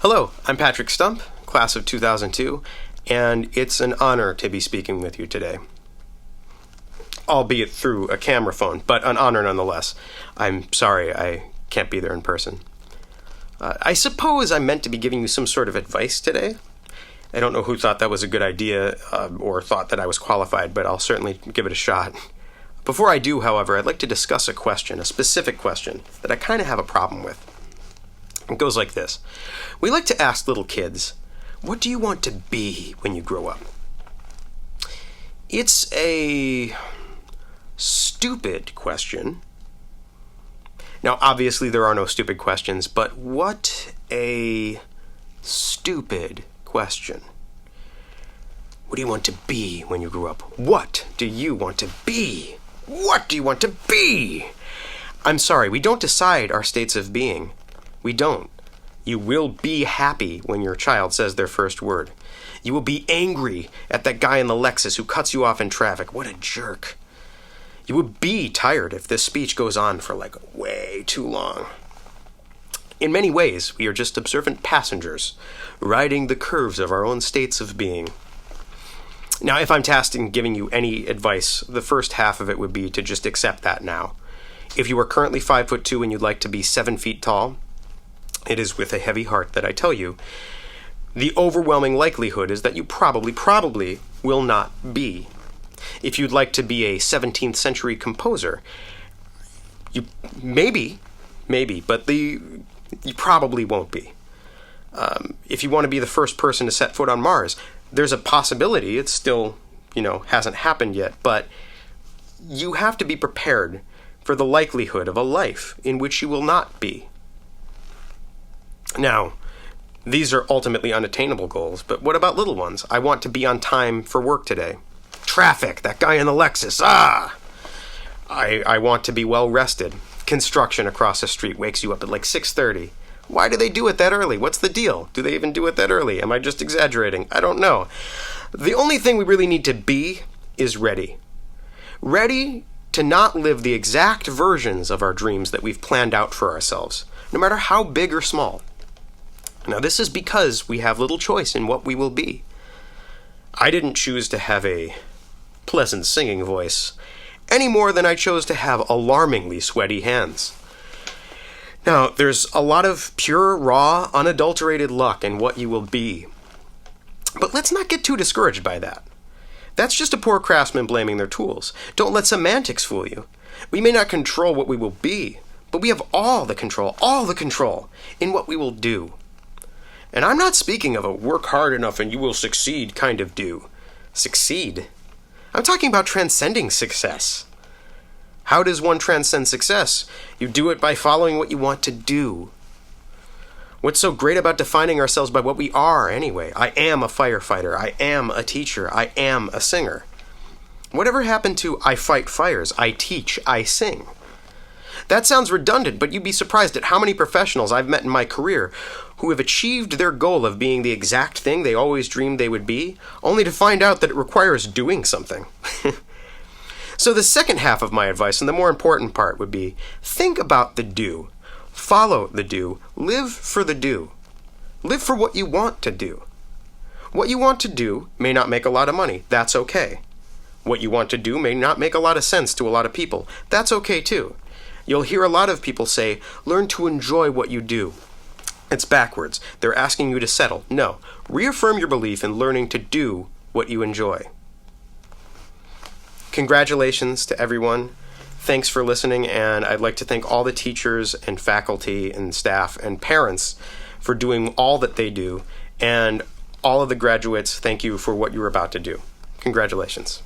Hello, I'm Patrick Stump, class of 2002, and it's an honor to be speaking with you today. Albeit through a camera phone, but an honor nonetheless. I'm sorry I can't be there in person. I suppose I'm meant to be giving you some sort of advice today. I don't know who thought that was a good idea or thought that I was qualified, but I'll certainly give it a shot. Before I do, however, I'd like to discuss a question, a specific question, that I kind of have a problem with. It goes like this. We like to ask little kids, what do you want to be when you grow up? It's a stupid question. Now, obviously, there are no stupid questions, but what a stupid question. What do you want to be when you grow up? What do you want to be? What do you want to be? I'm sorry, we don't decide our states of being. We don't. You will be happy when your child says their first word. You will be angry at that guy in the Lexus who cuts you off in traffic. What a jerk. You will be tired if this speech goes on for way too long. In many ways, we are just observant passengers, riding the curves of our own states of being. Now, if I'm tasked in giving you any advice, the first half of it would be to just accept that now. If you are currently 5'2" and you'd like to be 7 feet tall, it is with a heavy heart that I tell you, the overwhelming likelihood is that you probably will not be. If you'd like to be a 17th century composer, you maybe, but you probably won't be. If you want to be the first person to set foot on Mars, there's a possibility. It's still, hasn't happened yet, but you have to be prepared for the likelihood of a life in which you will not be. Now, these are ultimately unattainable goals, but what about little ones? I want to be on time for work today. Traffic, that guy in the Lexus, I want to be well rested. Construction across the street wakes you up at 6:30. Why do they do it that early? What's the deal? Do they even do it that early? Am I just exaggerating? I don't know. The only thing we really need to be is ready. Ready to not live the exact versions of our dreams that we've planned out for ourselves, no matter how big or small. Now, this is because we have little choice in what we will be. I didn't choose to have a pleasant singing voice any more than I chose to have alarmingly sweaty hands. Now, there's a lot of pure, raw, unadulterated luck in what you will be. But let's not get too discouraged by that. That's just a poor craftsman blaming their tools. Don't let semantics fool you. We may not control what we will be, but we have all the control in what we will do. And I'm not speaking of a work hard enough and you will succeed kind of do. Succeed? I'm talking about transcending success. How does one transcend success? You do it by following what you want to do. What's so great about defining ourselves by what we are anyway? I am a firefighter. I am a teacher. I am a singer. Whatever happened to I fight fires, I teach, I sing? That sounds redundant, but you'd be surprised at how many professionals I've met in my career who have achieved their goal of being the exact thing they always dreamed they would be, only to find out that it requires doing something. So the second half of my advice, and the more important part, would be think about the do. Follow the do. Live for the do. Live for what you want to do. What you want to do may not make a lot of money. That's okay. What you want to do may not make a lot of sense to a lot of people. That's okay too. You'll hear a lot of people say, learn to enjoy what you do. It's backwards. They're asking you to settle. No. Reaffirm your belief in learning to do what you enjoy. Congratulations to everyone. Thanks for listening, and I'd like to thank all the teachers and faculty and staff and parents for doing all that they do, and all of the graduates, thank you for what you're about to do. Congratulations.